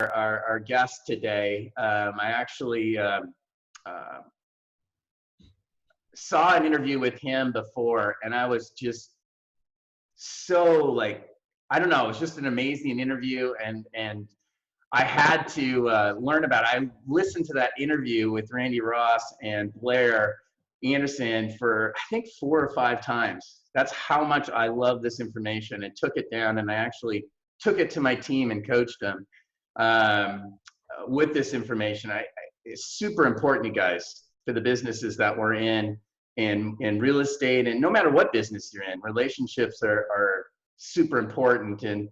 our guest today. I actually saw an interview with him before, and I was just so like, I don't know, it was just an amazing interview, and I had to learn about it. I listened to that interview with Randy Ross and Blair Anderson for, I think, 4 or 5 times. That's how much I love this information, and took it down, and I actually took it to my team and coached them with this information. It's super important, you guys, for the businesses that we're in real estate, and no matter what business you're in, relationships are super important. And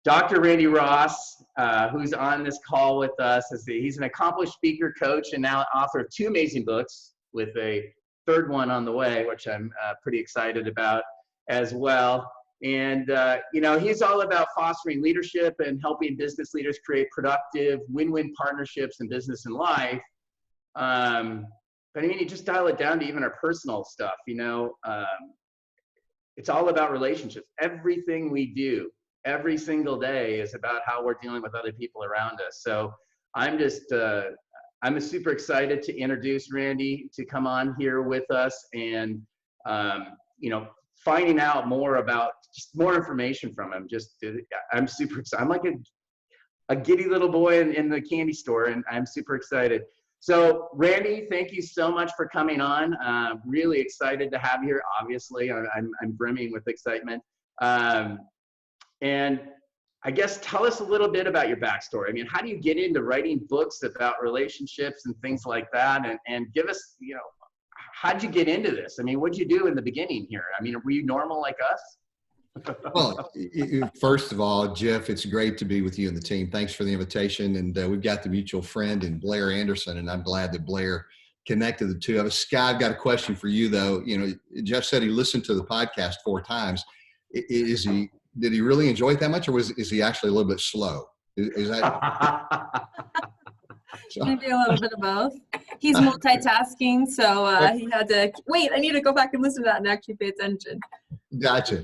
Dr. Randy Ross, who's on this call with us, he's an accomplished speaker, coach, and now author of 2 amazing books, with a 3rd one on the way, which I'm pretty excited about as well. And, he's all about fostering leadership and helping business leaders create productive win-win partnerships in business and life. But I mean, you just dial it down to even our personal stuff, it's all about relationships. Everything we do every single day is about how we're dealing with other people around us. So I'm super excited to introduce Randy to come on here with us, and, finding out more about, just more information from him. I'm super excited. I'm like a giddy little boy in the candy store, and I'm super excited. So Randy, thank you so much for coming on. Really excited to have you here. Obviously, I'm brimming with excitement. And I guess tell us a little bit about your backstory. I mean, how do you get into writing books about relationships and things like that? And give us, how'd you get into this? I mean, what'd you do in the beginning here? I mean, were you normal like us? Well, first of all, Jeff, it's great to be with you and the team. Thanks for the invitation. And we've got the mutual friend in Blair Anderson, and I'm glad that Blair connected the two of us. Scott, I've got a question for you, though. Jeff said he listened to the podcast 4 times. Did he really enjoy it that much, or is he actually a little bit slow? Is that? Maybe a little bit of both. He's multitasking, so he had to wait. I need to go back and listen to that and actually pay attention. Gotcha.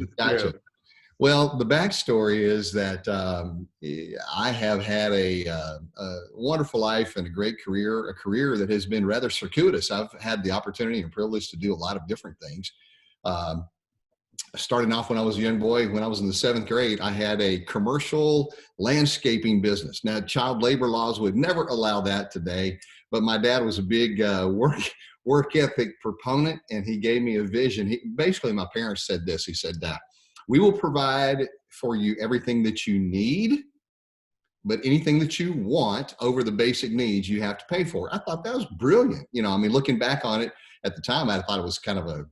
Well, the backstory is that I have had a wonderful life and a great career, a career that has been rather circuitous. I've had the opportunity and privilege to do a lot of different things. Starting off when I was a young boy, when I was in the 7th grade, I had a commercial landscaping business. Now, child labor laws would never allow that today, but my dad was a big work ethic proponent, and he gave me a vision. Basically, my parents said this. He said, we will provide for you everything that you need, but anything that you want over the basic needs, you have to pay for. I thought that was brilliant. Looking back on it at the time, I thought it was kind of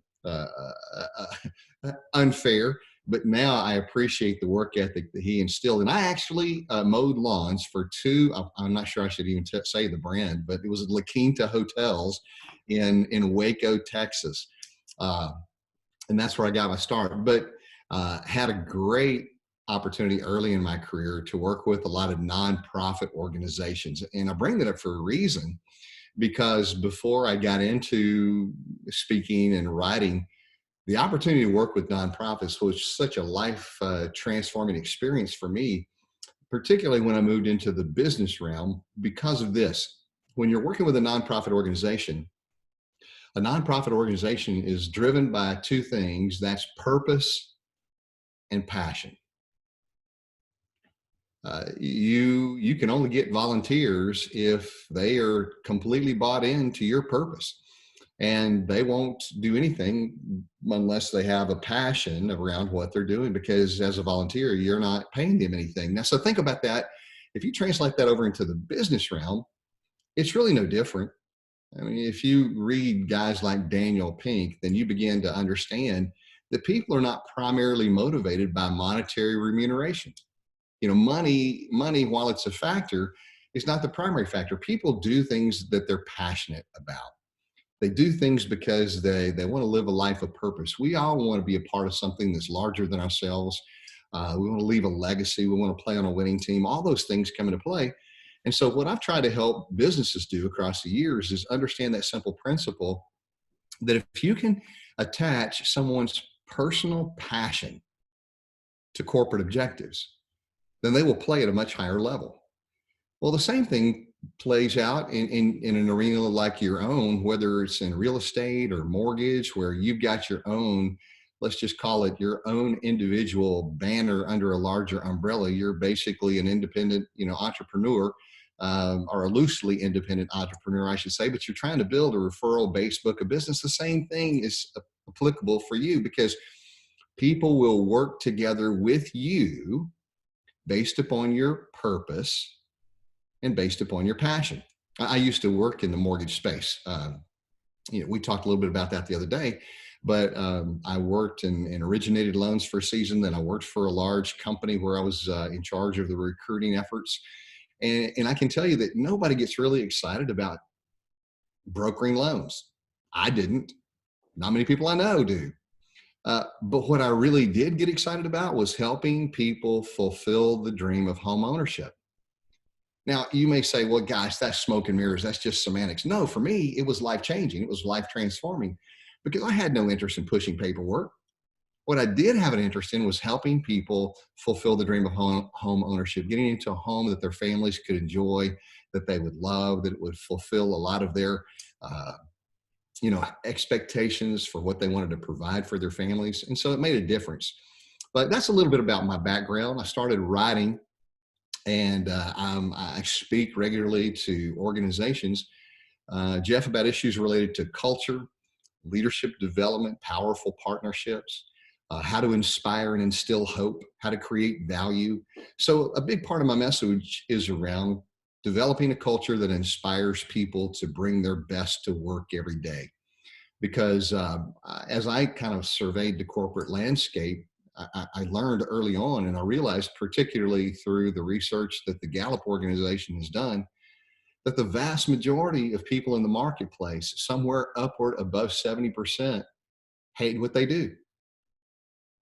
unfair, but now I appreciate the work ethic that he instilled. And I actually mowed lawns for 2, I'm not sure I should even say the brand, but it was La Quinta Hotels in Waco, Texas. And that's where I got my start. But had a great opportunity early in my career to work with a lot of nonprofit organizations. And I bring that up for a reason, because before I got into speaking and writing, the opportunity to work with nonprofits was such a life transforming experience for me, particularly when I moved into the business realm because of this. When you're working with a nonprofit organization is driven by 2 things. That's purpose and passion. You can only get volunteers if they are completely bought into your purpose. And they won't do anything unless they have a passion around what they're doing, because as a volunteer, you're not paying them anything. Now, so think about that. If you translate that over into the business realm, it's really no different. I mean, if you read guys like Daniel Pink, then you begin to understand that people are not primarily motivated by monetary remuneration. Money, while it's a factor, is not the primary factor. People do things that they're passionate about. They do things because they want to live a life of purpose. We all want to be a part of something that's larger than ourselves. We want to leave a legacy. We want to play on a winning team. All those things come into play. And so what I've tried to help businesses do across the years is understand that simple principle, that if you can attach someone's personal passion to corporate objectives, then they will play at a much higher level. Well, the same thing plays out in an arena like your own, whether it's in real estate or mortgage, where you've got your own, let's just call it your own individual banner under a larger umbrella. You're basically an independent, entrepreneur, or a loosely independent entrepreneur, I should say, but you're trying to build a referral-based book of business. The same thing is applicable for you, because people will work together with you based upon your purpose and based upon your passion. I used to work in the mortgage space. We talked a little bit about that the other day, but I worked and originated loans for a season. Then I worked for a large company where I was in charge of the recruiting efforts. And I can tell you that nobody gets really excited about brokering loans. I didn't. Not many people I know do. But what I really did get excited about was helping people fulfill the dream of home ownership. Now, you may say, well, gosh, that's smoke and mirrors. That's just semantics. No, for me, it was life-changing. It was life-transforming, because I had no interest in pushing paperwork. What I did have an interest in was helping people fulfill the dream of home ownership, getting into a home that their families could enjoy, that they would love, that it would fulfill a lot of their expectations for what they wanted to provide for their families. And so it made a difference. But that's a little bit about my background. I started writing, and I speak regularly to organizations, Jeff, about issues related to culture, leadership development, powerful partnerships, how to inspire and instill hope, how to create value. So a big part of my message is around developing a culture that inspires people to bring their best to work every day. Because as I kind of surveyed the corporate landscape, I learned early on, and I realized, particularly through the research that the Gallup organization has done, that the vast majority of people in the marketplace, somewhere upward above 70%, hate what they do.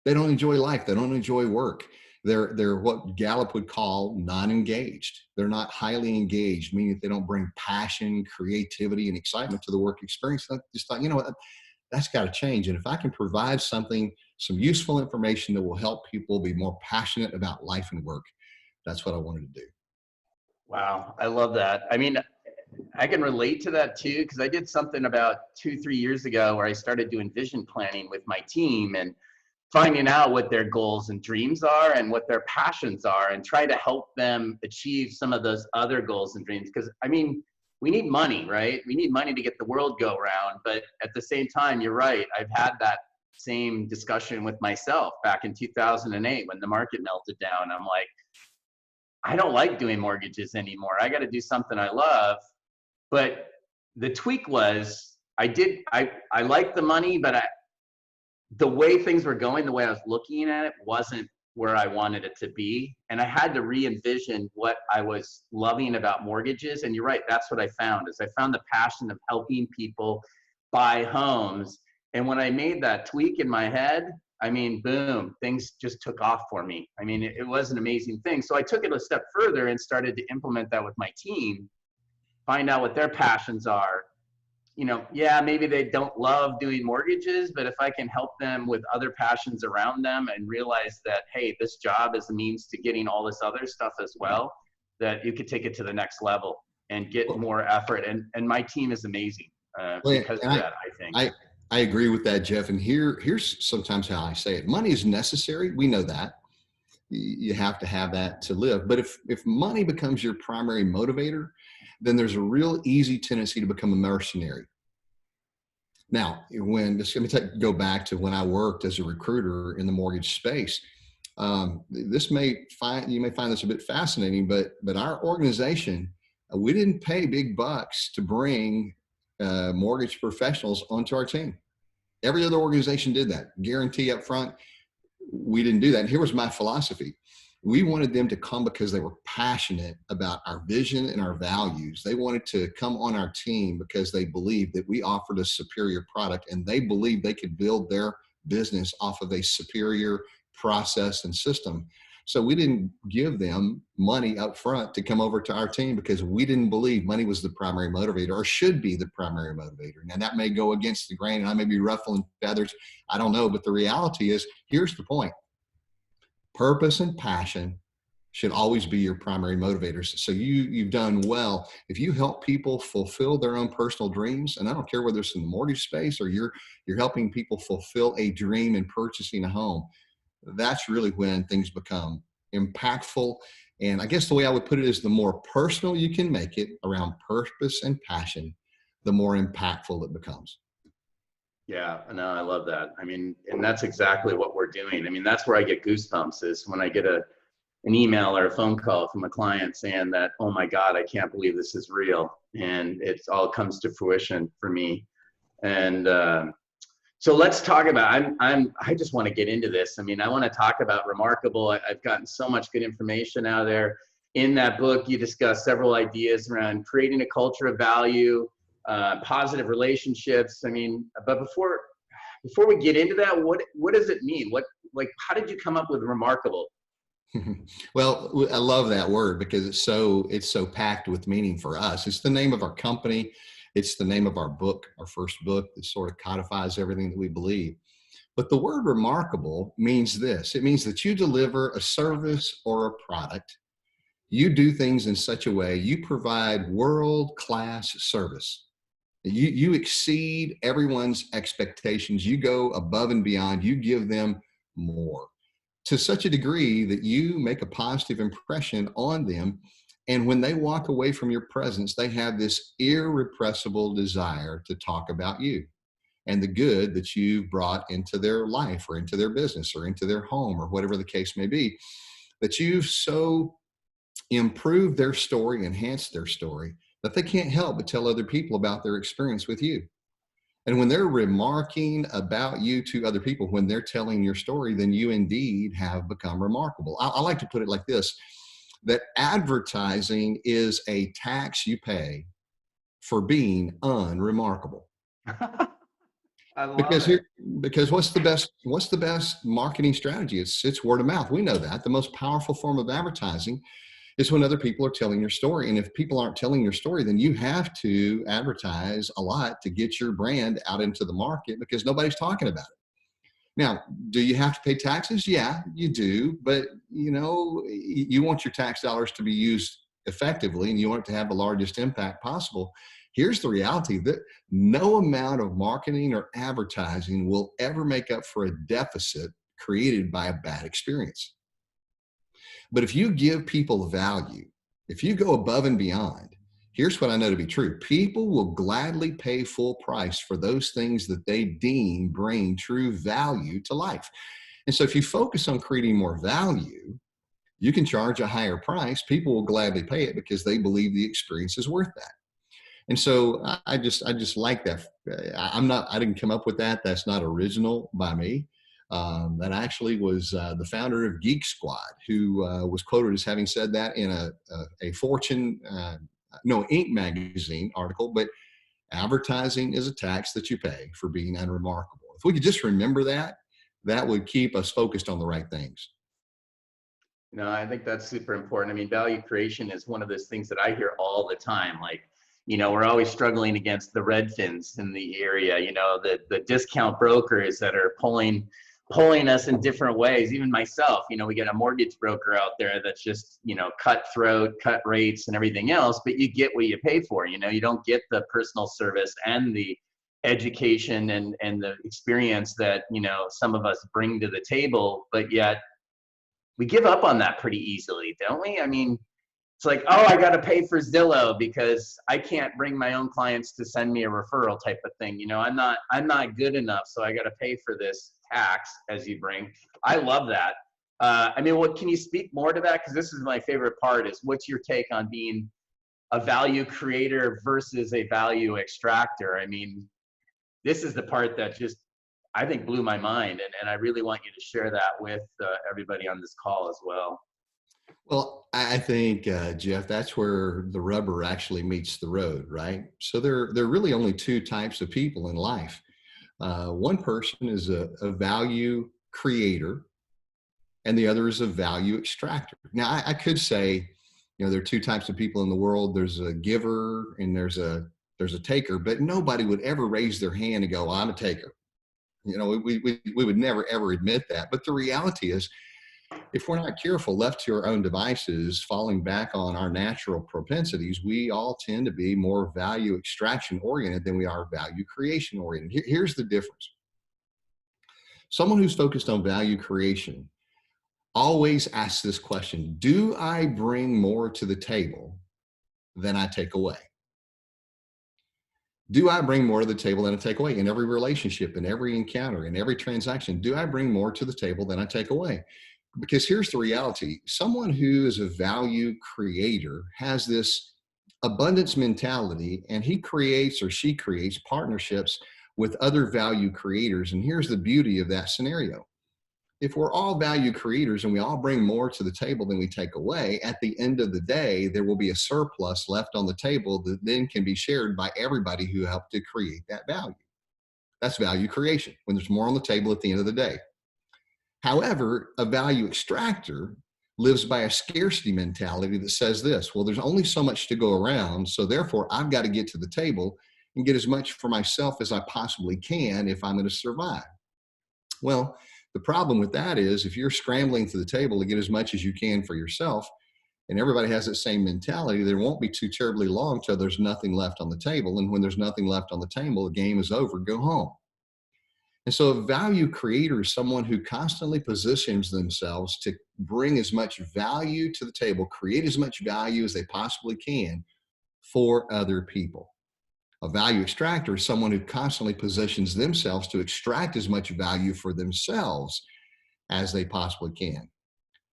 They don't enjoy life. They don't enjoy work. They're what Gallup would call non-engaged. They're not highly engaged, meaning that they don't bring passion, creativity, and excitement to the work experience. I just thought, what, that's got to change. And if I can provide some useful information that will help people be more passionate about life and work, that's what I wanted to do. Wow, I love that. I mean, I can relate to that too, because I did something about 2-3 years ago where I started doing vision planning with my team and finding out what their goals and dreams are and what their passions are, and try to help them achieve some of those other goals and dreams. Because I mean, we need money, right? We need money to get the world go round. But at the same time, you're right. I've had that same discussion with myself back in 2008 when the market melted down. I'm like, I don't like doing mortgages anymore. I got to do something I love. But the tweak was, I liked the money, but the way things were going, the way I was looking at it wasn't where I wanted it to be. And I had to re-envision what I was loving about mortgages. And you're right, that's what I found, is I found the passion of helping people buy homes. And when I made that tweak in my head, I mean, boom, things just took off for me. I mean, it was an amazing thing. So I took it a step further and started to implement that with my team, find out what their passions are. Yeah, maybe they don't love doing mortgages, but if I can help them with other passions around them and realize that, hey, this job is a means to getting all this other stuff as well, that you could take it to the next level and get more effort. And my team is amazing because of that, I think. I agree with that, Jeff. And here's sometimes how I say it. Money is necessary. We know that. You have to have that to live. But if money becomes your primary motivator, then there's a real easy tendency to become a mercenary. Now, go back to when I worked as a recruiter in the mortgage space. You may find this a bit fascinating, but our organization, we didn't pay big bucks to bring mortgage professionals onto our team. Every other organization did that. Guarantee up front. We didn't do that. And here was my philosophy. We wanted them to come because they were passionate about our vision and our values. They wanted to come on our team because they believed that we offered a superior product, and they believed they could build their business off of a superior process and system. So we didn't give them money up front to come over to our team because we didn't believe money was the primary motivator or should be the primary motivator. Now that may go against the grain and I may be ruffling feathers. I don't know. But the reality is, here's the point. Purpose and passion should always be your primary motivators. So you've done well. If you help people fulfill their own personal dreams, and I don't care whether it's in the mortgage space or you're helping people fulfill a dream in purchasing a home, that's really when things become impactful. And I guess the way I would put it is the more personal you can make it around purpose and passion, the more impactful it becomes. Yeah, no, I love that. I mean, and that's exactly what we're doing. I mean, that's where I get goosebumps, is when I get an email or a phone call from a client saying that, oh my God, I can't believe this is real. And it all comes to fruition for me. And so let's talk about, I just want to get into this. I mean, I want to talk about Remarkable. I've gotten so much good information out of there. In that book, you discuss several ideas around creating a culture of value, positive relationships. I mean, but before we get into that, what does it mean? How did you come up with Remarkable? Well, I love that word because it's so packed with meaning for us. It's the name of our company. It's the name of our book, our first book, that sort of codifies everything that we believe. But the word remarkable means this. It means that you deliver a service or a product. You do things in such a way, you provide world-class service. You exceed everyone's expectations. You go above and beyond. You give them more, to such a degree that you make a positive impression on them. And when they walk away from your presence, they have this irrepressible desire to talk about you and the good that you've brought into their life or into their business or into their home or whatever the case may be, that you've so improved their story, enhanced their story, that they can't help but tell other people about their experience with you. And when they're remarking about you to other people, when they're telling your story, then you indeed have become remarkable. I like to put it like this, that advertising is a tax you pay for being unremarkable. I love it. Because what's the best marketing strategy? It's word of mouth. We know that. The most powerful form of advertising is when other people are telling your story. And if people aren't telling your story, then you have to advertise a lot to get your brand out into the market because nobody's talking about it. Now, do you have to pay taxes? Yeah, you do. But you want your tax dollars to be used effectively and you want it to have the largest impact possible. Here's the reality, that no amount of marketing or advertising will ever make up for a deficit created by a bad experience. But if you give people value, if you go above and beyond, here's what I know to be true. People will gladly pay full price for those things that they deem bring true value to life. And so if you focus on creating more value, you can charge a higher price. People will gladly pay it because they believe the experience is worth that. And so I just like that. I didn't come up with that. That's not original by me. That actually was the founder of Geek Squad, who was quoted as having said that in a Fortune, Inc. magazine article. But advertising is a tax that you pay for being unremarkable. If we could just remember that, that would keep us focused on the right things. No, I think that's super important. I mean, value creation is one of those things that I hear all the time. Like, we're always struggling against the Redfins in the area, the discount brokers that are pulling us in different ways. Even myself, we get a mortgage broker out there that's just, cutthroat, cut rates and everything else, but you get what you pay for. You don't get the personal service and the education and the experience that, some of us bring to the table, but yet we give up on that pretty easily, don't we? I mean, it's like, oh, I got to pay for Zillow because I can't bring my own clients to send me a referral type of thing. I'm not good enough, so I got to pay for this tax as you bring. I love that. I mean, can you speak more to that? Because this is my favorite part, is what's your take on being a value creator versus a value extractor? I mean, this is the part that just, I think, blew my mind. And I really want you to share that with everybody on this call as well. Well, I think, Jeff, that's where the rubber actually meets the road, right? So there are really only two types of people in life. One person is a value creator, and the other is a value extractor. Now, I could say, there are two types of people in the world. There's a giver and there's a taker, but nobody would ever raise their hand and go, I'm a taker. We would never, ever admit that. But the reality is, If we're not careful, left to our own devices, falling back on our natural propensities, we all tend to be more value extraction oriented than we are value creation oriented. Here's the difference. Someone who's focused on value creation always asks this question: do I bring more to the table than I take away? Do I bring more to the table than I take away? In every relationship, in every encounter, in every transaction, do I bring more to the table than I take away? Because here's the reality. Someone who is a value creator has this abundance mentality, and he creates or she creates partnerships with other value creators. And here's the beauty of that scenario. If we're all value creators and we all bring more to the table than we take away, at the end of the day, there will be a surplus left on the table that then can be shared by everybody who helped to create that value. That's value creation, when there's more on the table at the end of the day. However, a value extractor lives by a scarcity mentality that says this: well, there's only so much to go around, so therefore I've got to get to the table and get as much for myself as I possibly can if I'm going to survive. Well, the problem with that is if you're scrambling to the table to get as much as you can for yourself, and everybody has that same mentality, there won't be too terribly long till there's nothing left on the table. And when there's nothing left on the table, the game is over, go home. And so a value creator is someone who constantly positions themselves to bring as much value to the table, create as much value as they possibly can for other people. A value extractor is someone who constantly positions themselves to extract as much value for themselves as they possibly can.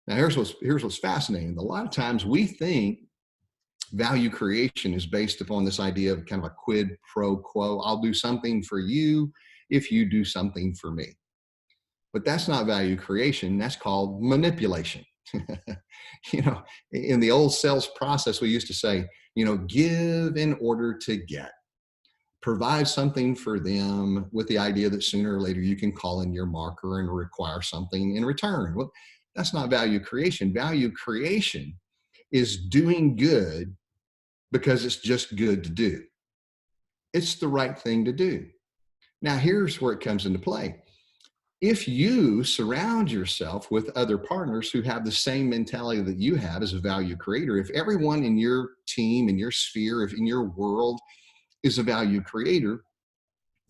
Now, here's what's fascinating. A lot of times we think value creation is based upon this idea of kind of a quid pro quo. I'll do something for you if you do something for me. But that's not value creation. That's called manipulation. In the old sales process, we used to say, give in order to get. Provide something for them with the idea that sooner or later you can call in your marker and require something in return. Well, that's not value creation. Value creation is doing good because it's just good to do. It's the right thing to do. Now, here's where it comes into play. If you surround yourself with other partners who have the same mentality that you have as a value creator, if everyone in your team, in your sphere, if in your world is a value creator,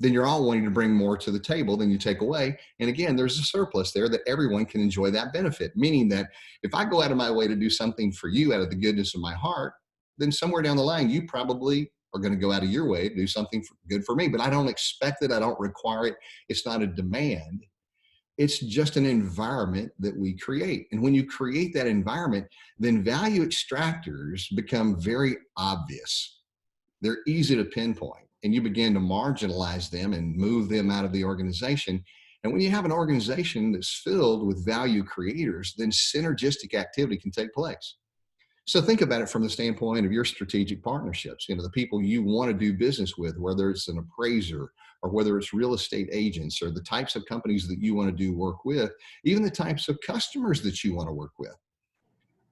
then you're all wanting to bring more to the table than you take away. And again, there's a surplus there that everyone can enjoy that benefit, meaning that if I go out of my way to do something for you out of the goodness of my heart, then somewhere down the line, you probably are going to go out of your way to do something good for me. But I don't expect it. I don't require it. It's not a demand. It's just an environment that we create. And when you create that environment, then value extractors become very obvious. They're easy to pinpoint, and you begin to marginalize them and move them out of the organization. And when you have an organization that's filled with value creators, then synergistic activity can take place. So think about it from the standpoint of your strategic partnerships, the people you want to do business with, whether it's an appraiser or whether it's real estate agents or the types of companies that you want to do work with, even the types of customers that you want to work with.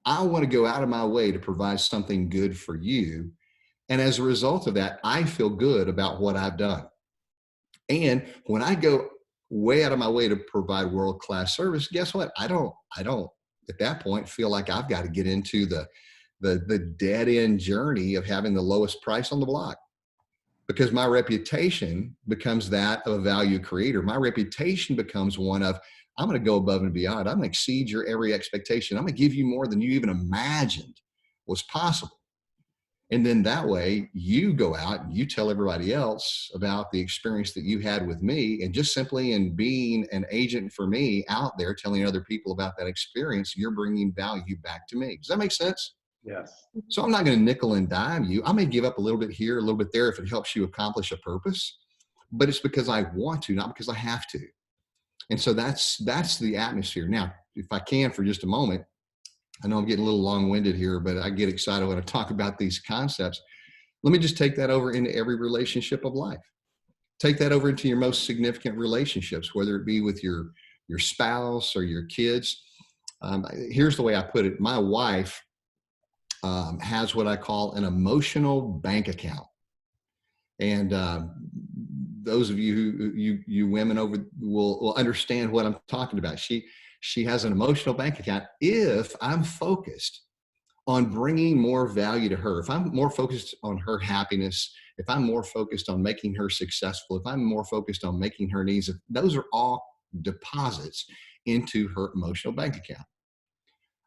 I want to go out of my way to provide something good for you. And as a result of that, I feel good about what I've done. And when I go way out of my way to provide world-class service, guess what? I don't at that point feel like I've got to get into the dead end journey of having the lowest price on the block, because my reputation becomes that of a value creator. My reputation becomes one of, I'm going to go above and beyond. I'm going to exceed your every expectation. I'm going to give you more than you even imagined was possible. And then that way you go out and you tell everybody else about the experience that you had with me. And just simply in being an agent for me out there, telling other people about that experience, you're bringing value back to me. Does that make sense? Yes. So I'm not going to nickel and dime you. I may give up a little bit here, a little bit there if it helps you accomplish a purpose, but it's because I want to, not because I have to. And so that's the atmosphere. Now, if I can for just a moment, I know I'm getting a little long-winded here, but I get excited when I talk about these concepts. Let me just take that over into every relationship of life. Take that over into your most significant relationships, whether it be with your spouse or your kids. Here's the way I put it. My wife has what I call an emotional bank account. And those of you who you women over will understand what I'm talking about. she has an emotional bank account if I'm focused on bringing more value to her. If I'm more focused on her happiness, if I'm more focused on making her successful, if I'm more focused on making her needs, those are all deposits into her emotional bank account.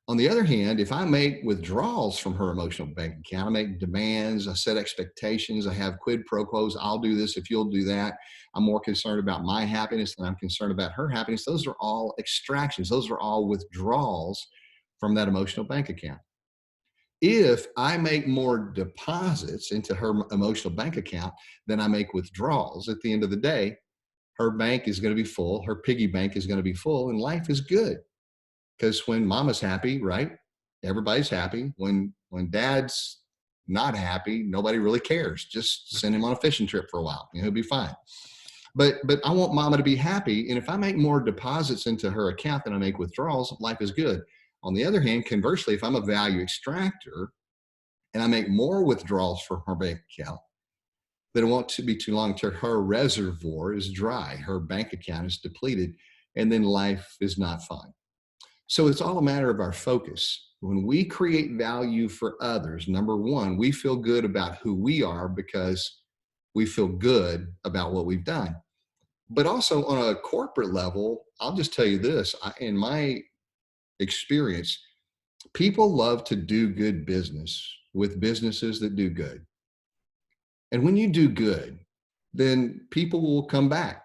On the other hand, if I make withdrawals from her emotional bank account, I make demands, I set expectations, I have quid pro quos, I'll do this if you'll do that. I'm more concerned about my happiness than I'm concerned about her happiness. Those are all extractions. Those are all withdrawals from that emotional bank account. If I make more deposits into her emotional bank account than I make withdrawals, at the end of the day, her bank is going to be full, her piggy bank is going to be full, and life is good. Because when mama's happy, right, everybody's happy. When dad's not happy, nobody really cares. Just send him on a fishing trip for a while. He'll be fine. But I want mama to be happy. And if I make more deposits into her account than I make withdrawals, life is good. On the other hand, conversely, if I'm a value extractor and I make more withdrawals from her bank account, then it won't be too long till her reservoir is dry, her bank account is depleted, and then life is not fun. So it's all a matter of our focus. When we create value for others, number one, we feel good about who we are because we feel good about what we've done. But also on a corporate level, I'll just tell you this, in my experience, people love to do good business with businesses that do good. And when you do good, then people will come back.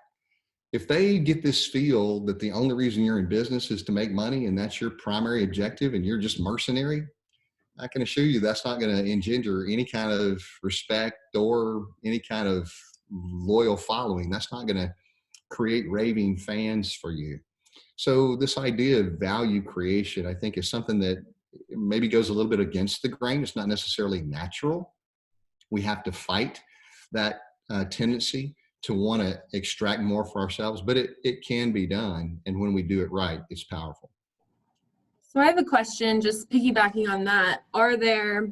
If they get this feel that the only reason you're in business is to make money and that's your primary objective and you're just mercenary, I can assure you that's not going to engender any kind of respect or any kind of loyal following. That's not going to create raving fans for you. So this idea of value creation, I think, is something that maybe goes a little bit against the grain. It's not necessarily natural. We have to fight that tendency to want to extract more for ourselves, but it can be done. And when we do it right, it's powerful. So I have a question, just piggybacking on that. Are there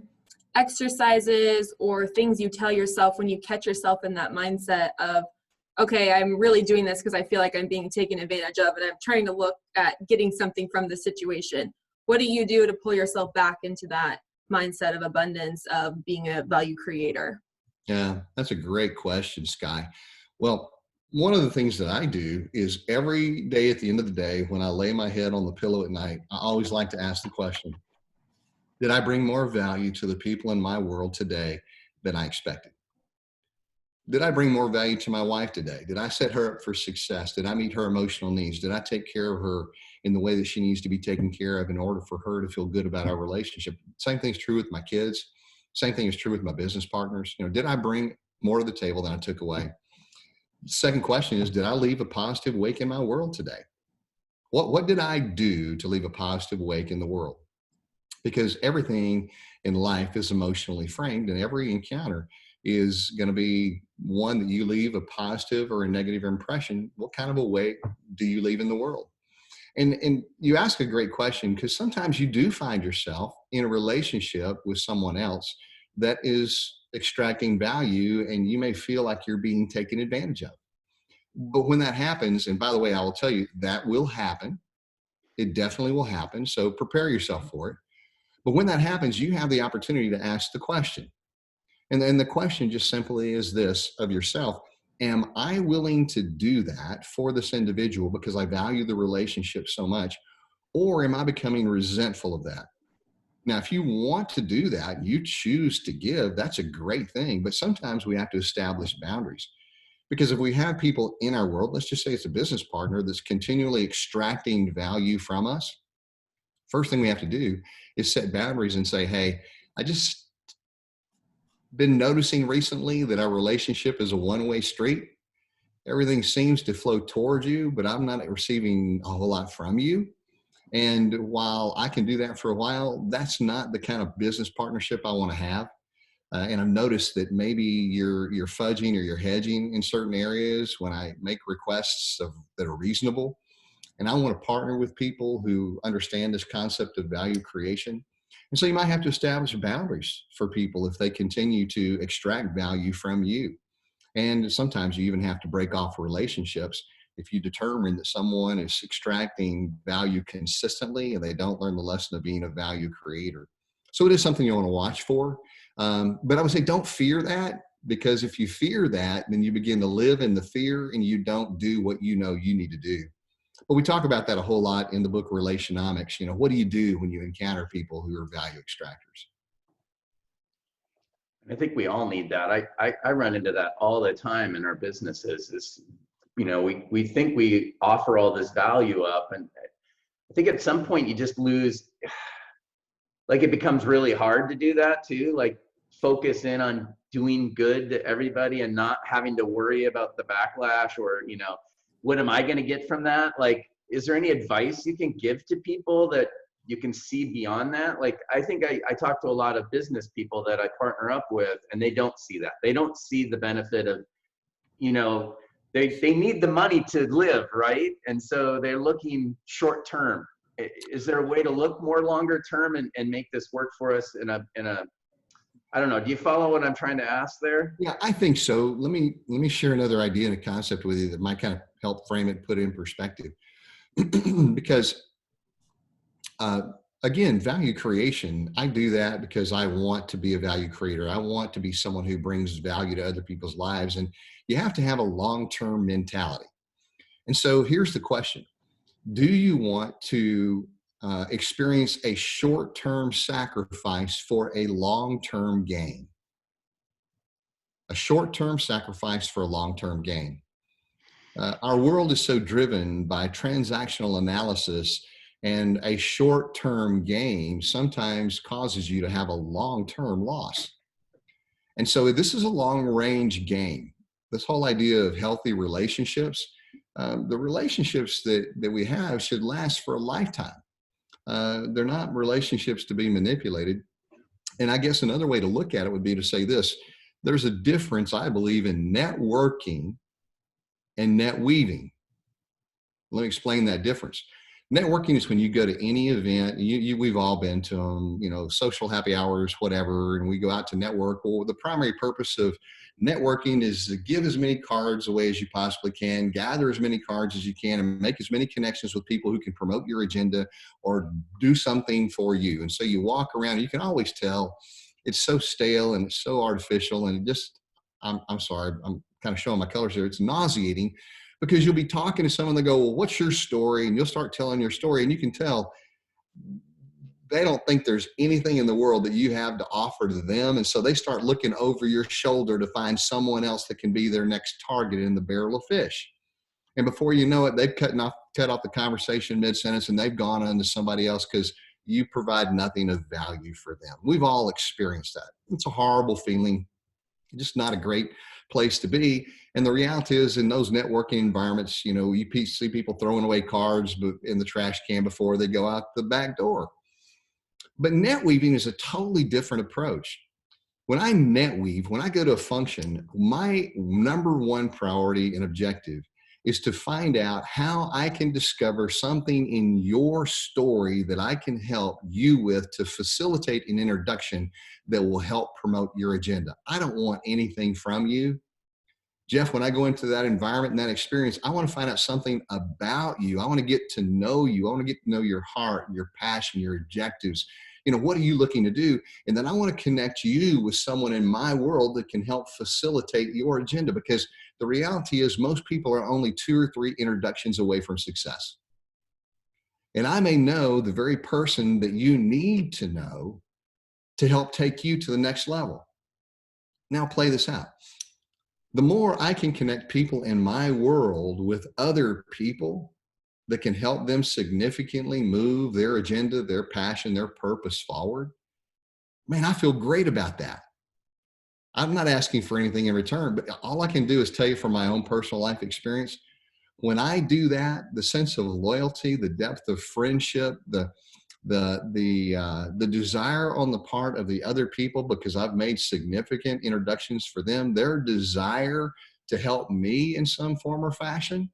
exercises or things you tell yourself when you catch yourself in that mindset of, okay, I'm really doing this because I feel like I'm being taken advantage of and I'm trying to look at getting something from the situation? What do you do to pull yourself back into that mindset of abundance, of being a value creator? Yeah, that's a great question, Sky. Well, one of the things that I do is every day at the end of the day, when I lay my head on the pillow at night, I always like to ask the question, did I bring more value to the people in my world today than I expected? Did I bring more value to my wife today? Did I set her up for success? Did I meet her emotional needs? Did I take care of her in the way that she needs to be taken care of in order for her to feel good about our relationship? Same thing's true with my kids. Same thing is true with my business partners. Did I bring more to the table than I took away? The second question is, did I leave a positive wake in my world today? What did I do to leave a positive wake in the world? Because everything in life is emotionally framed, and every encounter is going to be one that you leave a positive or a negative impression. What kind of a wake do you leave in the world? And you ask a great question, because sometimes you do find yourself in a relationship with someone else that is extracting value, and you may feel like you're being taken advantage of. But when that happens, and by the way, I will tell you that will happen. It definitely will happen. So prepare yourself for it. But when that happens, you have the opportunity to ask the question. And then the question just simply is this of yourself: am I willing to do that for this individual because I value the relationship so much? Or am I becoming resentful of that? Now, if you want to do that, you choose to give, that's a great thing. But sometimes we have to establish boundaries. Because if we have people in our world, let's just say it's a business partner that's continually extracting value from us, first thing we have to do is set boundaries and say, hey, I just been noticing recently that our relationship is a one-way street. Everything seems to flow towards you, but I'm not receiving a whole lot from you. And while I can do that for a while, that's not the kind of business partnership I want to have. And I've noticed that maybe you're fudging or you're hedging in certain areas when I make requests that are reasonable. And I want to partner with people who understand this concept of value creation. And so you might have to establish boundaries for people if they continue to extract value from you. And sometimes you even have to break off relationships if you determine that someone is extracting value consistently and they don't learn the lesson of being a value creator. So it is something you want to watch for. But I would say don't fear that, because if you fear that, then you begin to live in the fear and you don't do what you know you need to do. But we talk about that a whole lot in the book Relationomics. You know, what do you do when you encounter people who are value extractors? I think we all need that. I run into that all the time in our businesses. Is, you know, we think we offer all this value up, and I think at some point you just lose, like it becomes really hard to do that too, like focus in on doing good to everybody and not having to worry about the backlash or, you know, what am I going to get from that? Like, is there any advice you can give to people that you can see beyond that? Like, I think I talk to a lot of business people that I partner up with, and they don't see that. They don't see the benefit of, you know, they need the money to live, right? And so they're looking short term. Is there a way to look more longer term and make this work for us in a, I don't know. Do you follow what I'm trying to ask there? Yeah, I think so. Let me share another idea and a concept with you that might kind of help frame it, put it in perspective. Because again, value creation, I do that because I want to be a value creator. I want to be someone who brings value to other people's lives. And you have to have a long-term mentality. And so here's the question. Do you want to experience a short-term sacrifice for a long-term gain? A short-term sacrifice for a long-term gain. Our world is so driven by transactional analysis, and a short-term gain sometimes causes you to have a long-term loss. And so this is a long-range game. This whole idea of healthy relationships, the relationships that we have should last for a lifetime. They're not relationships to be manipulated. And I guess another way to look at it would be to say this: there's a difference, I believe, in networking and net weaving. Let me explain that difference. Networking is when you go to any event, we've all been to them, you know, social happy hours, whatever, and we go out to network. Well, the primary purpose of networking is to give as many cards away as you possibly can, gather as many cards as you can, and make as many connections with people who can promote your agenda or do something for you. And so you walk around, and you can always tell it's so stale and it's so artificial, and it just, I'm sorry, I'm kind of showing my colors here. It's nauseating, because you'll be talking to someone, they go, well, what's your story? And you'll start telling your story, and you can tell they don't think there's anything in the world that you have to offer to them. And so they start looking over your shoulder to find someone else that can be their next target in the barrel of fish. And before you know it, they've cut off the conversation mid-sentence, and they've gone on to somebody else because you provide nothing of value for them. We've all experienced that. It's a horrible feeling, just not a great place to be. And the reality is, in those networking environments, you know, you see people throwing away cards in the trash can before they go out the back door. But net weaving is a totally different approach. When I net weave, when I go to a function, my number one priority and objective is to find out how I can discover something in your story that I can help you with to facilitate an introduction that will help promote your agenda. I don't want anything from you. Jeff, when I go into that environment and that experience, I want to find out something about you. I want to get to know you. I want to get to know your heart, your passion, your objectives. You know, what are you looking to do? And then I want to connect you with someone in my world that can help facilitate your agenda, because the reality is most people are only 2 or 3 introductions away from success. And I may know the very person that you need to know to help take you to the next level. Now play this out. The more I can connect people in my world with other people that can help them significantly move their agenda, their passion, their purpose forward, man, I feel great about that. I'm not asking for anything in return, but all I can do is tell you from my own personal life experience. When I do that, the sense of loyalty, the depth of friendship, the desire on the part of the other people, because I've made significant introductions for them, their desire to help me in some form or fashion,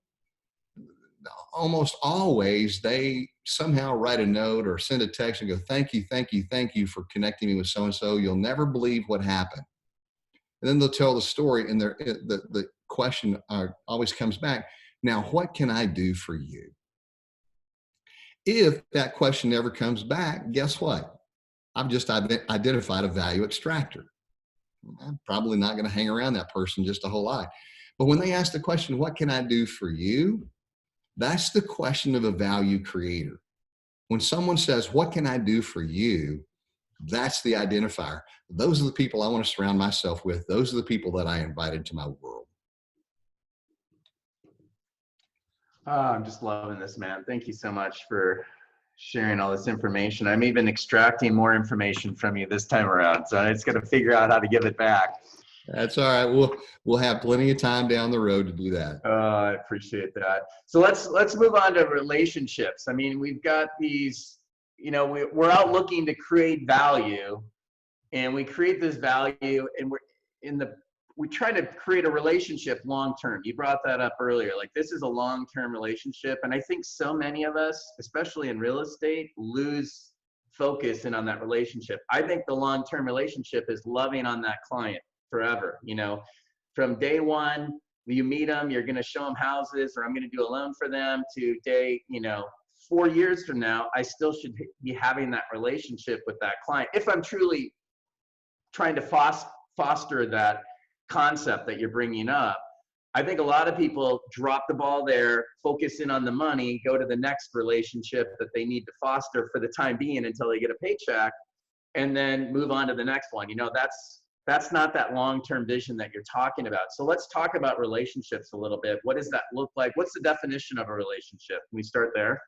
almost always they somehow write a note or send a text and go, thank you for connecting me with so-and-so. You'll never believe what happened. And then they'll tell the story, and the question always comes back, Now, what can I do for you? If that question never comes back, guess what? I've just identified a value extractor. I'm probably not going to hang around that person just a whole lot. But when they ask the question, what can I do for you? That's the question of a value creator. When someone says, what can I do for you? That's the identifier. Those are the people I want to surround myself with. Those are the people that I invite into my world. I'm just loving this, man. Thank you so much for sharing all this information. I'm even extracting more information from you this time around, so I just got to figure out how to give it back. That's all right. We'll have plenty of time down the road to do that. I appreciate that. So let's move on to relationships. I mean, we've got these, we're out looking to create value, and we create this value, and we try to create a relationship long term. You brought that up earlier. Like, this is a long term relationship, and I think so many of us, especially in real estate, lose focus in on that relationship. I think the long term relationship is loving on that client forever. From day one, you meet them, you're going to show them houses, or I'm going to do a loan for them, to day, 4 years from now, I still should be having that relationship with that client if I'm truly trying to foster that concept that you're bringing up. I think a lot of people drop the ball there, focus in on the money, go to the next relationship that they need to foster for the time being until they get a paycheck, and then move on to the next one. That's not that long-term vision that you're talking about. So let's talk about relationships a little bit. What does that look like? What's the definition of a relationship? Can we start there?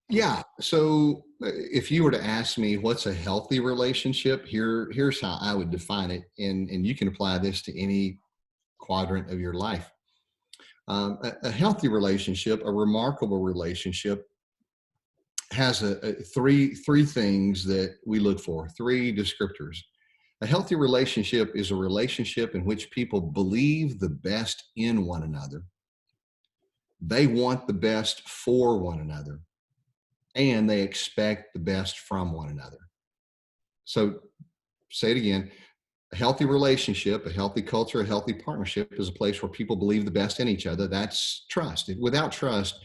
Yeah. So if you were to ask me what's a healthy relationship, here's how I would define it. And you can apply this to any quadrant of your life. A healthy relationship, a remarkable relationship, has three things that we look for, three descriptors. A healthy relationship is a relationship in which people believe the best in one another. They want the best for one another, and they expect the best from one another. So, say it again. A healthy relationship, a healthy culture, a healthy partnership is a place where people believe the best in each other. That's trust. Without trust,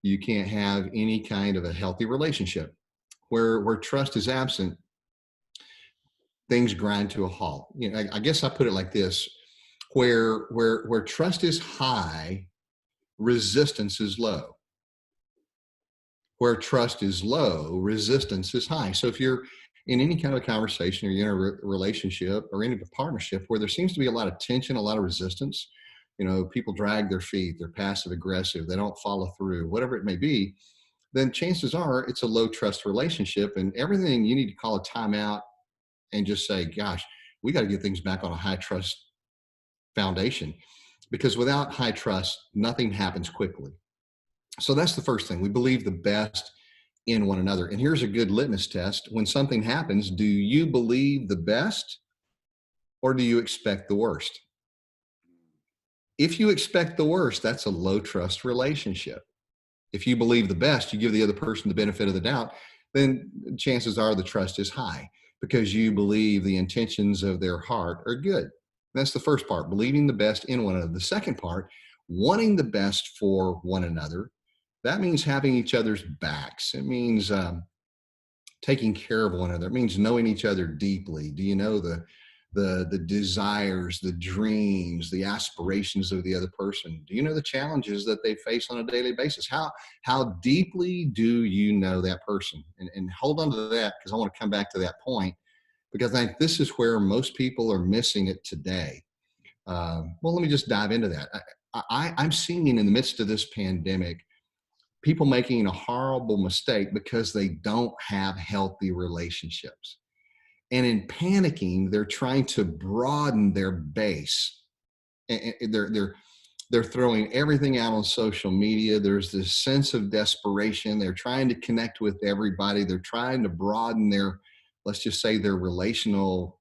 you can't have any kind of a healthy relationship. Where trust is absent, things grind to a halt. I guess I put it like this: where trust is high, resistance is low. Where trust is low, resistance is high. So if you're in any kind of a conversation, or you're in a relationship or in a partnership where there seems to be a lot of tension, a lot of resistance, people drag their feet, they're passive aggressive, they don't follow through, whatever it may be, then chances are it's a low trust relationship, and everything you need to call a timeout and just say, gosh, we got to get things back on a high trust foundation, because without high trust, nothing happens quickly. So that's the first thing. We believe the best in one another. And here's a good litmus test. When something happens, do you believe the best, or do you expect the worst? If you expect the worst, that's a low trust relationship. If you believe the best, you give the other person the benefit of the doubt, then chances are the trust is high, because you believe the intentions of their heart are good. That's the first part, believing the best in one another. The second part, wanting the best for one another. That means having each other's backs. It means taking care of one another. It means knowing each other deeply. Do you know the desires, the dreams, the aspirations of the other person? Do you know the challenges that they face on a daily basis? How deeply do you know that person? And hold on to that, because I want to come back to that point, because I think this is where most people are missing it today. Well, let me just dive into that. I'm seeing in the midst of this pandemic, people making a horrible mistake because they don't have healthy relationships. And in panicking, they're trying to broaden their base. And they're throwing everything out on social media. There's this sense of desperation. They're trying to connect with everybody. They're trying to broaden their, let's just say, their relational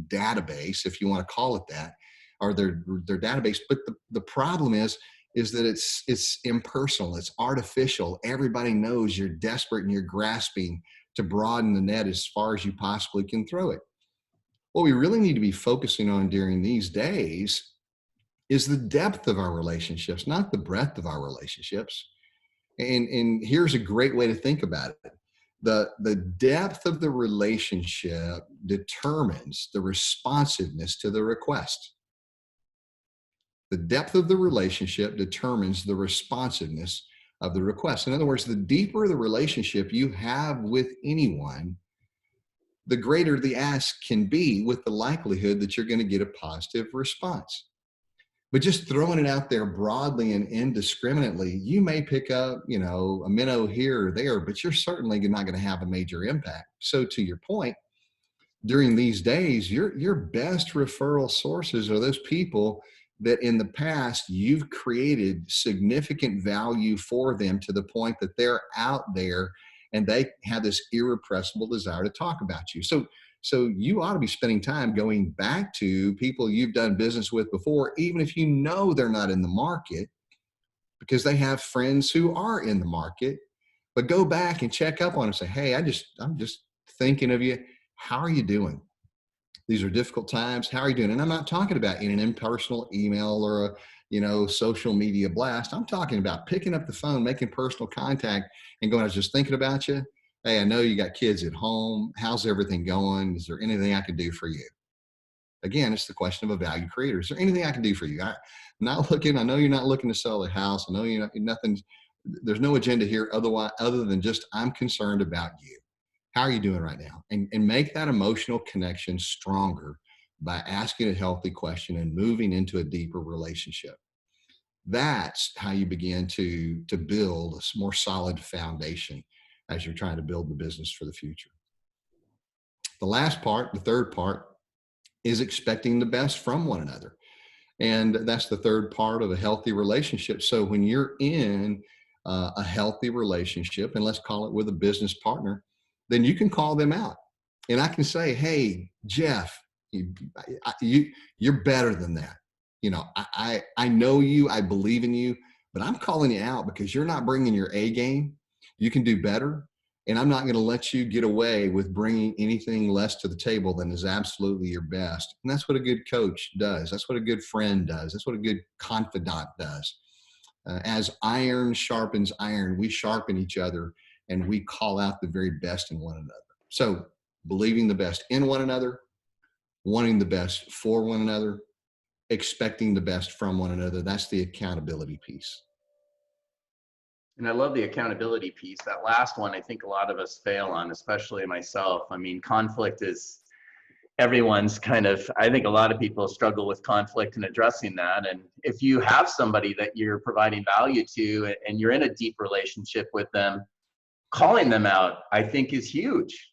database, if you want to call it that, or their database. But the problem is that it's impersonal, it's artificial. Everybody knows you're desperate and you're grasping to broaden the net as far as you possibly can throw it. What we really need to be focusing on during these days is the depth of our relationships, not the breadth of our relationships. And here's a great way to think about it. The depth of the relationship determines the responsiveness to the request. The depth of the relationship determines the responsiveness of the request. In other words, the deeper the relationship you have with anyone, the greater the ask can be, with the likelihood that you're going to get a positive response. But just throwing it out there broadly and indiscriminately, you may pick up, a minnow here or there, but you're certainly not going to have a major impact. So to your point, during these days, your best referral sources are those people that in the past you've created significant value for them, to the point that they're out there and they have this irrepressible desire to talk about you. So you ought to be spending time going back to people you've done business with before, even if you know they're not in the market, because they have friends who are in the market. But go back and check up on them and say, hey, I'm just thinking of you. How are you doing? These are difficult times. How are you doing? And I'm not talking about in an impersonal email or a social media blast. I'm talking about picking up the phone, making personal contact, and going, I was just thinking about you. Hey, I know you got kids at home. How's everything going? Is there anything I can do for you? Again, it's the question of a value creator. Is there anything I can do for you? I'm not looking. I know you're not looking to sell a house. I know you're not, nothing. There's no agenda here other than just I'm concerned about you. How are you doing right now? And make that emotional connection stronger by asking a healthy question and moving into a deeper relationship. That's how you begin to build a more solid foundation as you're trying to build the business for the future. The last part, the third part, is expecting the best from one another. And that's the third part of a healthy relationship. So when you're in a healthy relationship, and let's call it with a business partner, then you can call them out. And I can say, hey, Jeff, you're better than that. I know you, I believe in you, but I'm calling you out because you're not bringing your A game. You can do better. And I'm not going to let you get away with bringing anything less to the table than is absolutely your best. And that's what a good coach does. That's what a good friend does. That's what a good confidant does. As iron sharpens iron, we sharpen each other and we call out the very best in one another. So believing the best in one another, wanting the best for one another, expecting the best from one another. That's the accountability piece. And I love the accountability piece. That last one, I think a lot of us fail on, especially myself. I mean, conflict is everyone's I think a lot of people struggle with conflict and addressing that. And if you have somebody that you're providing value to and you're in a deep relationship with them, calling them out, I think, is huge.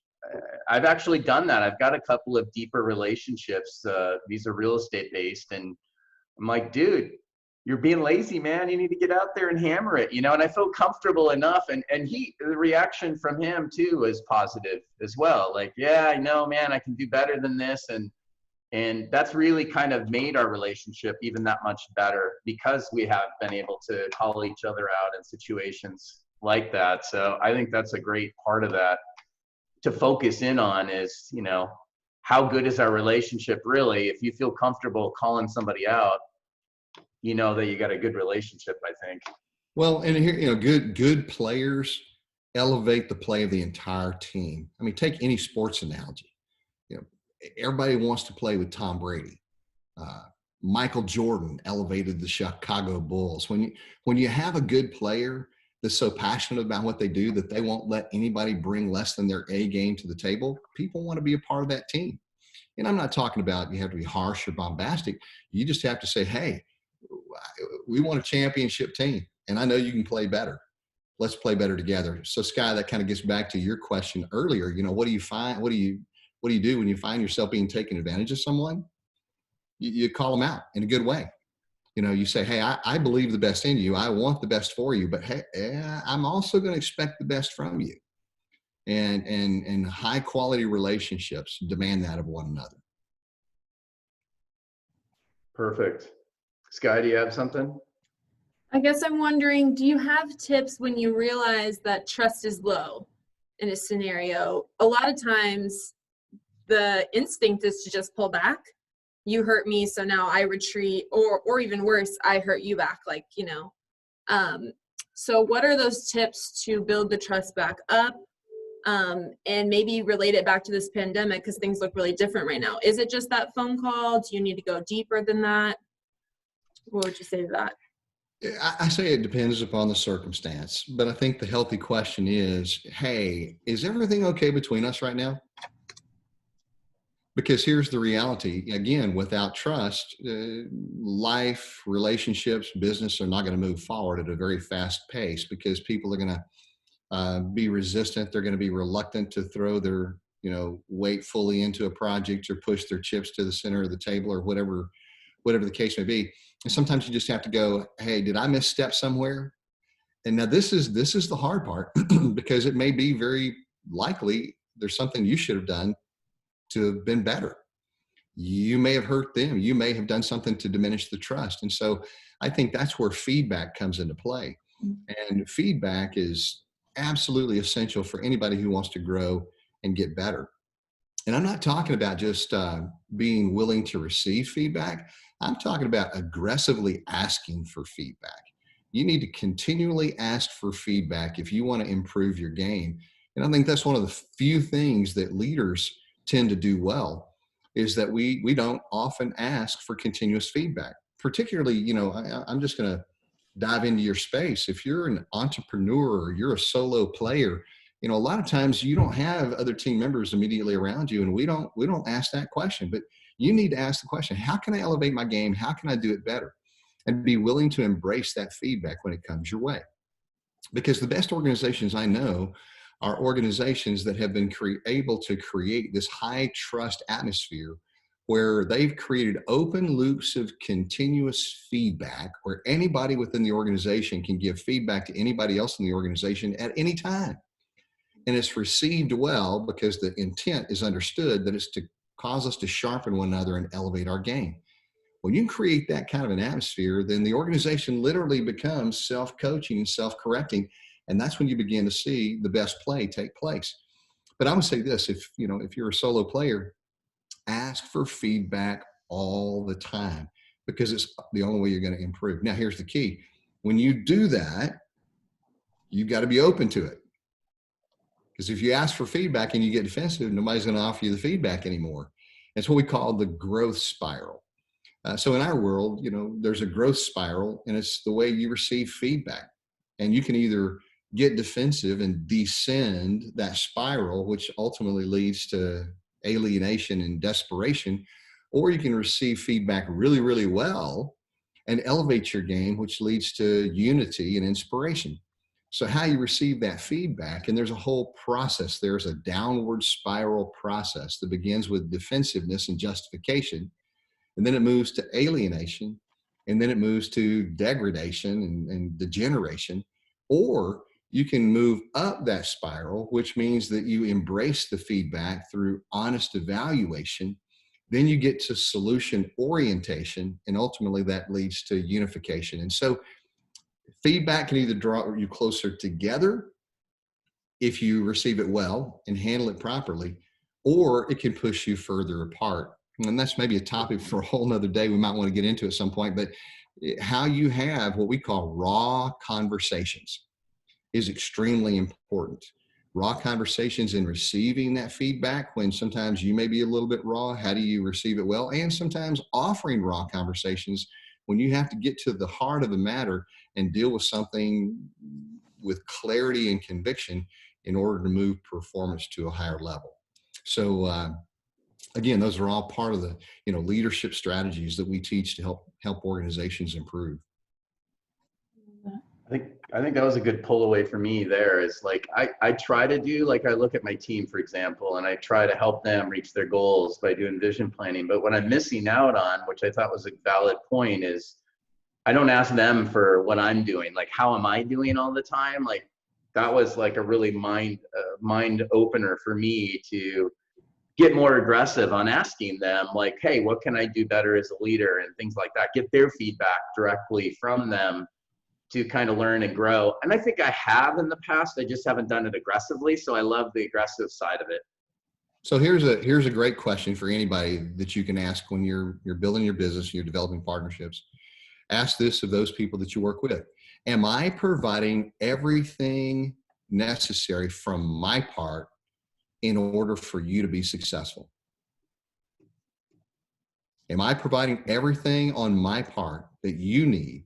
I've actually done that. I've got a couple of deeper relationships. These are real estate based. And I'm like, dude, you're being lazy, man. You need to get out there and hammer it, and I feel comfortable enough. And the reaction from him too is positive as well. Like, yeah, I know, man, I can do better than this. And that's really kind of made our relationship even that much better because we have been able to call each other out in situations like that. So I think that's a great part of that to focus in on is, how good is our relationship really? If you feel comfortable calling somebody out, you know that you got a good relationship, I think. Well, and here, good players elevate the play of the entire team. I mean, take any sports analogy. Everybody wants to play with Tom Brady. Michael Jordan elevated the Chicago Bulls. When you have a good player that's so passionate about what they do that they won't let anybody bring less than their A game to the table, people want to be a part of that team. And I'm not talking about you have to be harsh or bombastic. You just have to say, hey, we want a championship team, and I know you can play better. Let's play better together. So, Sky, that kind of gets back to your question earlier. What do you find? What do you do when you find yourself being taken advantage of someone? You call them out in a good way. You say, hey, I believe the best in you. I want the best for you, but hey, I'm also going to expect the best from you. And high quality relationships demand that of one another. Perfect. Sky, do you have something? I guess I'm wondering, do you have tips when you realize that trust is low in a scenario? A lot of times the instinct is to just pull back, you hurt me, so now I retreat, or even worse, I hurt you back, like, so what are those tips to build the trust back up? And maybe relate it back to this pandemic, because things look really different right now. Is it just that phone call? Do you need to go deeper than that? What would you say to that? I say it depends upon the circumstance, but I think the healthy question is, hey, is everything okay between us right now? Because here's the reality. Again, without trust, life, relationships, business are not going to move forward at a very fast pace, because people are going to be resistant. They're going to be reluctant to throw their, weight fully into a project, or push their chips to the center of the table, or whatever the case may be. And sometimes you just have to go, hey, did I misstep somewhere? And now this is the hard part, because it may be very likely there's something you should have done to have been better. You may have hurt them. You may have done something to diminish the trust. And so I think that's where feedback comes into play. And feedback is absolutely essential for anybody who wants to grow and get better. And I'm not talking about just being willing to receive feedback. I'm talking about aggressively asking for feedback. You need to continually ask for feedback if you want to improve your game. And I think that's one of the few things that leaders tend to do well, is that we don't often ask for continuous feedback. Particularly, I'm just going to dive into your space. If you're an entrepreneur or you're a solo player, a lot of times you don't have other team members immediately around you, and we don't ask that question. But you need to ask the question, how can I elevate my game? How can I do it better? And be willing to embrace that feedback when it comes your way. Because the best organizations I know are organizations that have been able to create this high trust atmosphere, where they've created open loops of continuous feedback, where anybody within the organization can give feedback to anybody else in the organization at any time. And it's received well, because the intent is understood that it's to cause us to sharpen one another and elevate our game. When you create that kind of an atmosphere, then the organization literally becomes self-coaching and self-correcting. And that's when you begin to see the best play take place. But I would say this, if you're a solo player, ask for feedback all the time, because it's the only way you're going to improve. Now, here's the key. When you do that, you've got to be open to it. Because if you ask for feedback and you get defensive, nobody's going to offer you the feedback anymore. It's what we call the growth spiral. So in our world, there's a growth spiral, and it's the way you receive feedback. And you can either get defensive and descend that spiral, which ultimately leads to alienation and desperation, or you can receive feedback really, really well and elevate your game, which leads to unity and inspiration. So how you receive that feedback, and there's a whole process. There's a downward spiral process that begins with defensiveness and justification, and then it moves to alienation, and then it moves to degradation and degeneration. Or you can move up that spiral, which means that you embrace the feedback through honest evaluation. Then you get to solution orientation, and ultimately that leads to unification. And so feedback can either draw you closer together if you receive it well and handle it properly, or it can push you further apart. And that's maybe a topic for a whole nother day we might want to get into at some point. But how you have what we call raw conversations is extremely important. Raw conversations in receiving that feedback, when sometimes you may be a little bit raw. How do you receive it well? And sometimes offering raw conversations when you have to get to the heart of the matter and deal with something with clarity and conviction in order to move performance to a higher level. So again, those are all part of the leadership strategies that we teach to help organizations improve. I think that was a good pull away for me there. Is like I try to do, like, I look at my team, for example, and I try to help them reach their goals by doing vision planning. But what I'm missing out on, which I thought was a valid point, is I don't ask them for what I'm doing. Like, how am I doing all the time? Like, that was like a really mind opener for me to get more aggressive on asking them, like, hey, what can I do better as a leader, and things like that. Get their feedback directly from them to kind of learn and grow. And I think I have in the past, I just haven't done it aggressively. So I love the aggressive side of it. So here's a great question for anybody that you can ask when you're building your business, you're developing partnerships. Ask this of those people that you work with. Am I providing everything necessary from my part in order for you to be successful? Am I providing everything on my part that you need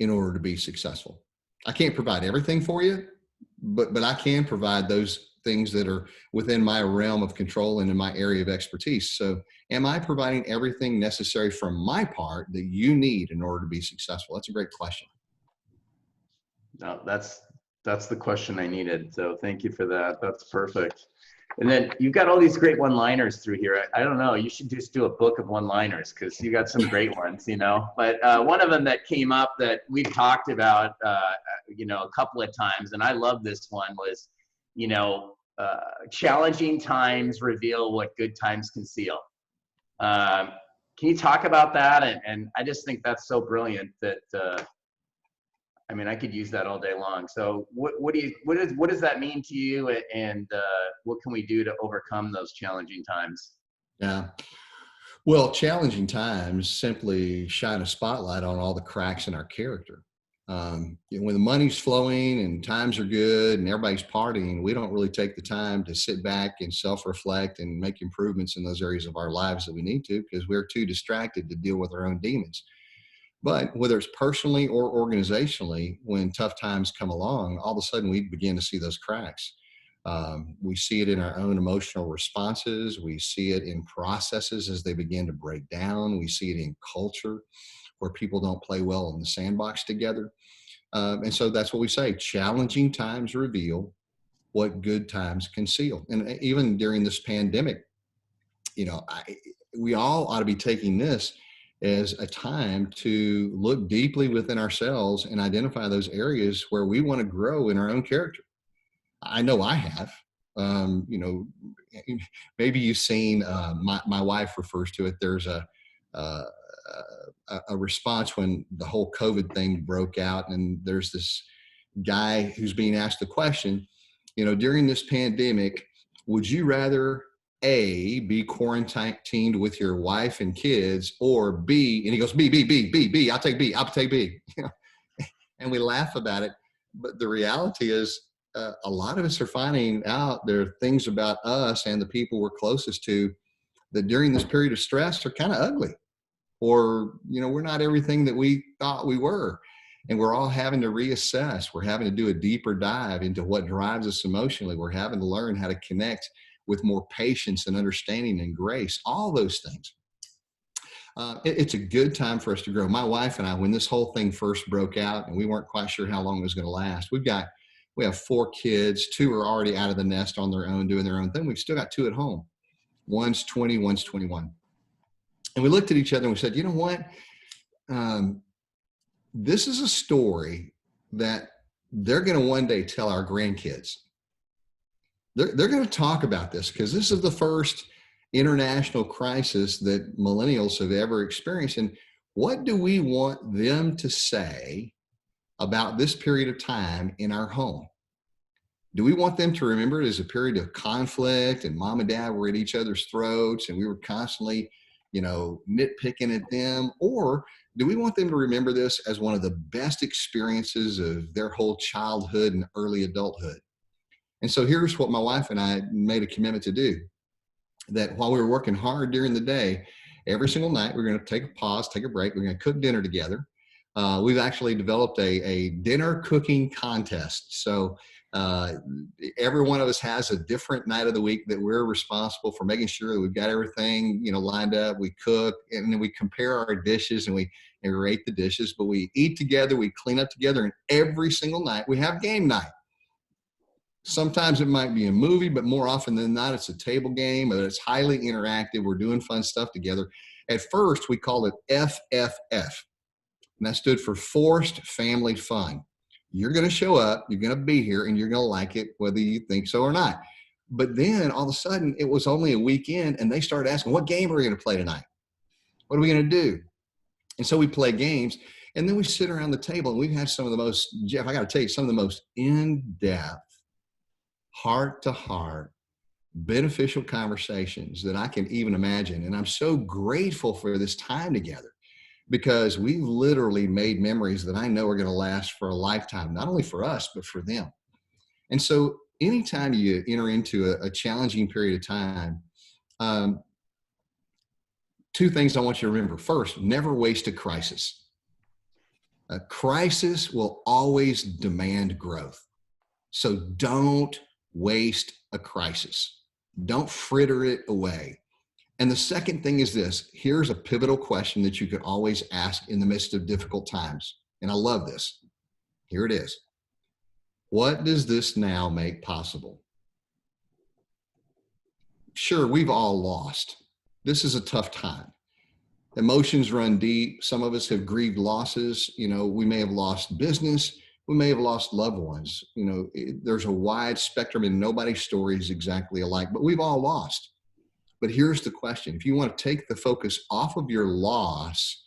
in order to be successful? I can't provide everything for you, but I can provide those things that are within my realm of control and in my area of expertise. So am I providing everything necessary from my part that you need in order to be successful? That's a great question. No, that's the question I needed. So thank you for that. That's perfect. And then you've got all these great one-liners through here. I don't know, you should just do a book of one-liners because you got some great ones, you know. But one of them that came up that we've talked about, you know, a couple of times, and I love this one, was, you know, challenging times reveal what good times conceal. Can you talk about that? And I just think that's so brilliant that, I mean, I could use that all day long. So what does that mean to you? And what can we do to overcome those challenging times? Yeah. Well, challenging times simply shine a spotlight on all the cracks in our character. You know, when the money's flowing and times are good and everybody's partying, we don't really take the time to sit back and self-reflect and make improvements in those areas of our lives that we need to, because we're too distracted to deal with our own demons. But whether it's personally or organizationally, when tough times come along, all of a sudden we begin to see those cracks. We see it in our own emotional responses. We see it in processes as they begin to break down. We see it in culture where people don't play well in the sandbox together. And so that's what we say. Challenging times reveal what good times conceal. And even during this pandemic, you know, we all ought to be taking this as a time to look deeply within ourselves and identify those areas where we want to grow in our own character. I know I have. You know, maybe you've seen, my wife refers to it. There's a response when the whole COVID thing broke out, and there's this guy who's being asked the question, you know, during this pandemic, would you rather A, be quarantined with your wife and kids, or B, and he goes, B, I'll take B. And we laugh about it. But the reality is, a lot of us are finding out there are things about us and the people we're closest to that during this period of stress are kind of ugly, or, you know, we're not everything that we thought we were. And we're all having to reassess. We're having to do a deeper dive into what drives us emotionally. We're having to learn how to connect with more patience and understanding and grace, all those things. It's a good time for us to grow. My wife and I, when this whole thing first broke out and we weren't quite sure how long it was going to last, we have 4 kids. 2 are already out of the nest on their own, doing their own thing. We've still got 2 at home. One's 20, one's 21. And we looked at each other and we said, you know what? This is a story that they're going to one day tell our grandkids. They're going to talk about this because this is the first international crisis that millennials have ever experienced. And what do we want them to say about this period of time in our home? Do we want them to remember it as a period of conflict and mom and dad were at each other's throats and we were constantly, you know, nitpicking at them? Or do we want them to remember this as one of the best experiences of their whole childhood and early adulthood? And so here's what my wife and I made a commitment to do, that while we were working hard during the day, every single night, we're going to take a pause, take a break. We're going to cook dinner together. We've actually developed a dinner cooking contest. So every one of us has a different night of the week that we're responsible for making sure that we've got everything, you know, lined up. We cook and then we compare our dishes and we rate the dishes, but we eat together, we clean up together, and every single night we have game night. Sometimes it might be a movie, but more often than not, it's a table game, but it's highly interactive. We're doing fun stuff together. At first, we called it FFF, and that stood for Forced Family Fun. You're going to show up, you're going to be here, and you're going to like it, whether you think so or not. But then all of a sudden, it was only a weekend, and they started asking, what game are we going to play tonight? What are we going to do? And so we play games, and then we sit around the table, and we've had some of the most, Jeff, I got to tell you, some of the most in-depth, heart-to-heart beneficial conversations that I can even imagine. And I'm so grateful for this time together, because we've literally made memories that I know are going to last for a lifetime, not only for us, but for them. And so anytime you enter into a challenging period of time, um, two things I want you to remember. First, never waste a crisis. A crisis will always demand growth. So don't waste a crisis. Don't fritter it away. And the second thing is this. Here's a pivotal question that you could always ask in the midst of difficult times. And I love this. Here it is. What does this now make possible? Sure, we've all lost. This is a tough time. Emotions run deep. Some of us have grieved losses. We may have lost business. We may have lost loved ones. There's a wide spectrum, and nobody's story is exactly alike, but we've all lost. But here's the question. If you want to take the focus off of your loss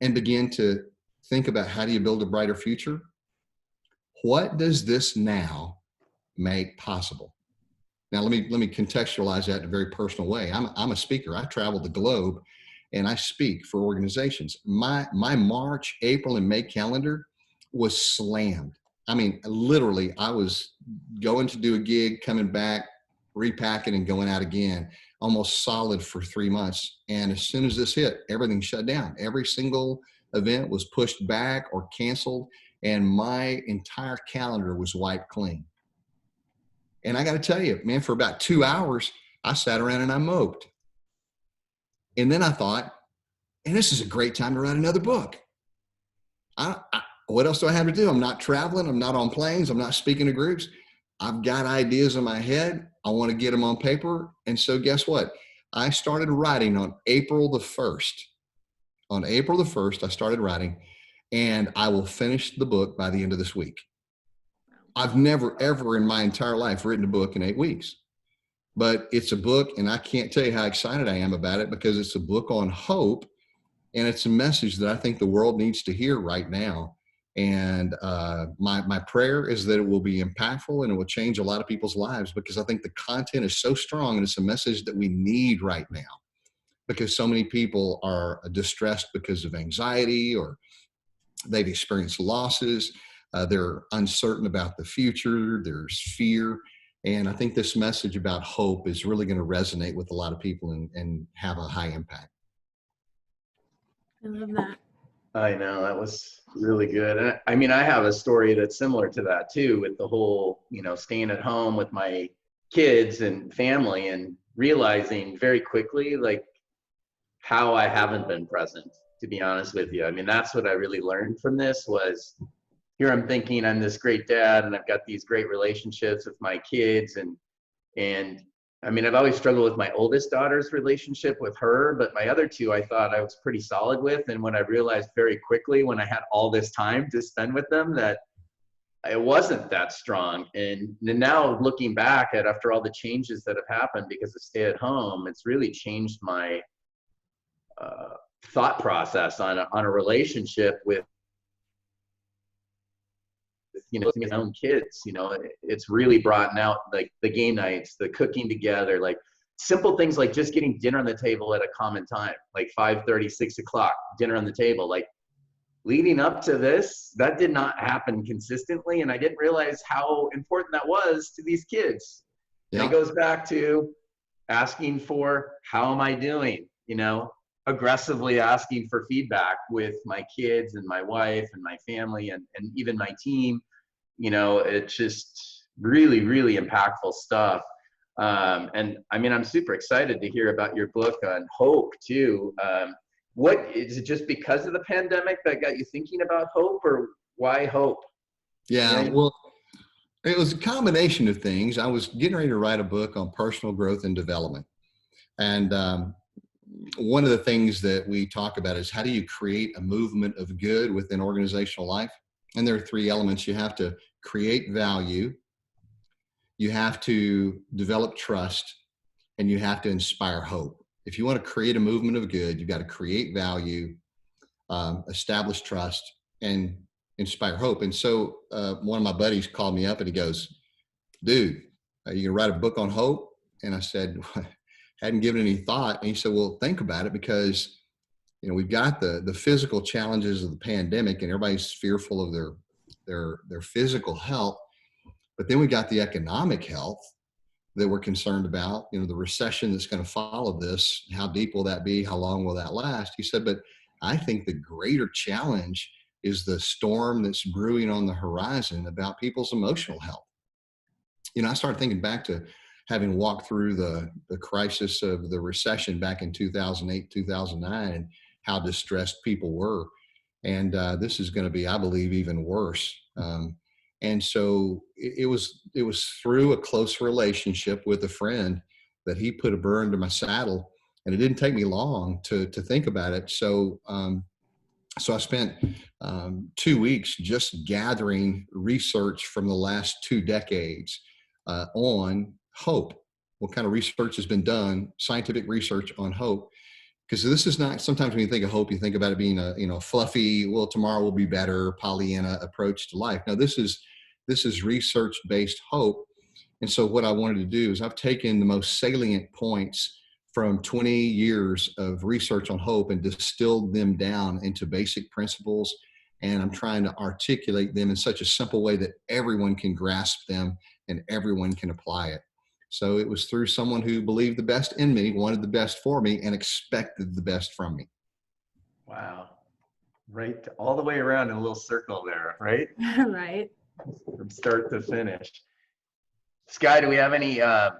and begin to think about how do you build a brighter future, what does this now make possible? Now, let me contextualize that in a very personal way. I'm a speaker. I travel the globe and I speak for organizations. My March, April, and May calendar was slammed. I mean, literally, I was going to do a gig, coming back, repacking, and going out again, almost solid for 3 months. And as soon as this hit, everything shut down. Every single event was pushed back or canceled, and my entire calendar was wiped clean. And I got to tell you, man, for about 2 hours, I sat around and I moped. And then I thought, and this is a great time to write another book. What else do I have to do? I'm not traveling. I'm not on planes. I'm not speaking to groups. I've got ideas in my head. I want to get them on paper. And so guess what? I started writing on April the 1st. On April the 1st, I started writing, and I will finish the book by the end of this week. I've never, ever in my entire life written a book in 8 weeks. But it's a book, and I can't tell you how excited I am about it, because it's a book on hope, and it's a message that I think the world needs to hear right now. And my prayer is that it will be impactful and it will change a lot of people's lives, because I think the content is so strong, and it's a message that we need right now, because so many people are distressed because of anxiety, or they've experienced losses. They're uncertain about the future. There's fear. And I think this message about hope is really going to resonate with a lot of people and have a high impact. I love that. I know, that was really good. And I mean, I have a story that's similar to that too, with the whole, staying at home with my kids and family, and realizing very quickly, like, how I haven't been present, to be honest with you. I mean, that's what I really learned from this was, here I'm thinking I'm this great dad, and I've got these great relationships with my kids. And I mean, I've always struggled with my oldest daughter's relationship with her, but my other two, I thought I was pretty solid with. And when I realized very quickly, when I had all this time to spend with them, that it wasn't that strong. And now looking back at, after all the changes that have happened because of stay at home, it's really changed my thought process on a relationship with, his own kids. It's really brought out, like, the game nights, the cooking together, like simple things like just getting dinner on the table at a common time, like 5:30, 6 o'clock, dinner on the table. Like, leading up to this, that did not happen consistently, and I didn't realize how important that was to these kids. Yeah. And it goes back to asking for, how am I doing? Aggressively asking for feedback with my kids and my wife and my family and even my team. It's just really, really impactful stuff. And I mean, I'm super excited to hear about your book on hope too. What is it, just because of the pandemic that got you thinking about hope, or why hope? Yeah, well, it was a combination of things. I was getting ready to write a book on personal growth and development. And one of the things that we talk about is, how do you create a movement of good within organizational life? And there are 3 elements. You have to create value, you have to develop trust, and you have to inspire hope. If you want to create a movement of good, you've got to create value, establish trust, and inspire hope. And so one of my buddies called me up and he goes, dude, are you going to write a book on hope? And I said, hadn't given any thought. And he said, well, think about it, because, you know, we've got the physical challenges of the pandemic and everybody's fearful of their physical health. But then we got the economic health that we're concerned about, you know, the recession that's going to follow this. How deep will that be? How long will that last? He said, but I think the greater challenge is the storm that's brewing on the horizon about people's emotional health. You know, I started thinking back to having walked through the crisis of the recession back in 2008, 2009, and how distressed people were. And this is going to be, I believe, even worse. And so it was through a close relationship with a friend that he put a burr into my saddle, and it didn't take me long to think about it. So I spent 2 weeks just gathering research from the last 2 decades on hope. What kind of research has been done, scientific research on hope. Because this is not, sometimes when you think of hope, you think about it being a, you know, fluffy, well, tomorrow will be better, Pollyanna approach to life. No, this is research-based hope. And so what I wanted to do is I've taken the most salient points from 20 years of research on hope and distilled them down into basic principles. And I'm trying to articulate them in such a simple way that everyone can grasp them and everyone can apply it. So it was through someone who believed the best in me, wanted the best for me, and expected the best from me. Wow. Right. All the way around in a little circle there, right? Right. From start to finish. Sky, do we have any, well,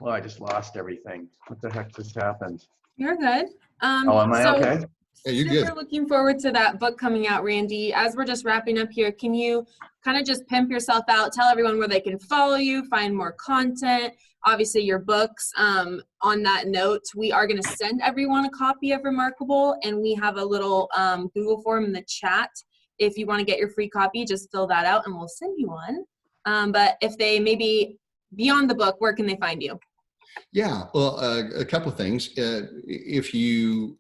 I just lost everything. What the heck just happened? You're good. Oh, am I okay? Yeah, you're Super good. looking forward to that book coming out, Randy. As we're just wrapping up here, can you kind of just pimp yourself out, tell everyone where they can follow you, find more content, obviously your books. On that note, we are going to send everyone a copy of Remarkable, and we have a little Google form in the chat. If you want to get your free copy, just fill that out and we'll send you one. But if they maybe beyond the book, where can they find you? Yeah, well, a couple of things. If you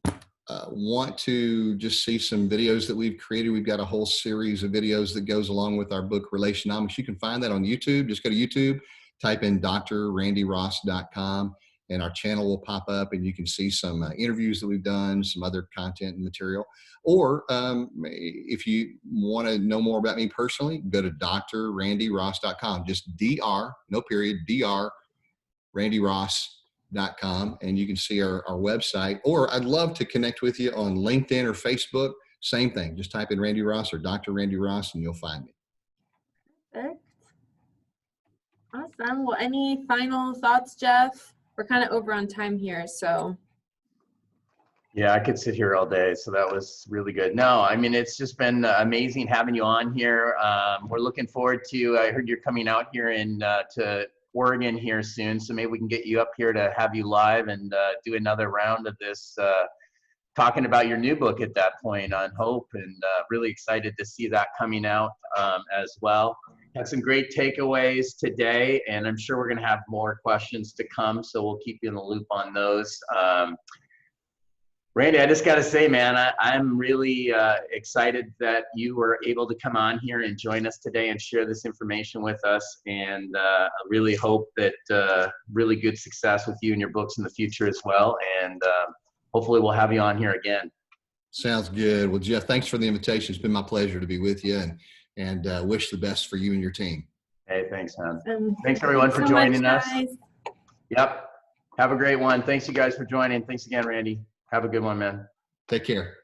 want to just see some videos that we've created, we've got a whole series of videos that goes along with our book, Relationomics. You can find that on YouTube. Just go to YouTube, type in drrandyross.com, and our channel will pop up, and you can see some interviews that we've done, some other content and material. Or if you want to know more about me personally, go to drrandyross.com. Just DR, no period, drrandyross.com, and you can see our website. Or I'd love to connect with you on LinkedIn or Facebook. Same thing. Just type in Randy Ross or Dr. Randy Ross and you'll find me. Perfect. Awesome. Well, any final thoughts, Jeff? We're kind of over on time here, so. Yeah, I could sit here all day. So that was really good. No, I mean, it's just been amazing having you on here. We're looking forward to, I heard you're coming out here to Oregon here soon. So maybe we can get you up here to have you live and do another round of this, talking about your new book at that point on hope, and really excited to see that coming out as well. Had some great takeaways today, and I'm sure we're going to have more questions to come. So we'll keep you in the loop on those. Randy, I just got to say, man, I'm really excited that you were able to come on here and join us today and share this information with us. And I really hope that really good success with you and your books in the future as well. And hopefully we'll have you on here again. Sounds good. Well, Jeff, thanks for the invitation. It's been my pleasure to be with you, and wish the best for you and your team. Hey, thanks, man. Thanks everyone for joining us. Yep. Have a great one. Thanks you guys for joining. Thanks again, Randy. Have a good one, man. Take care.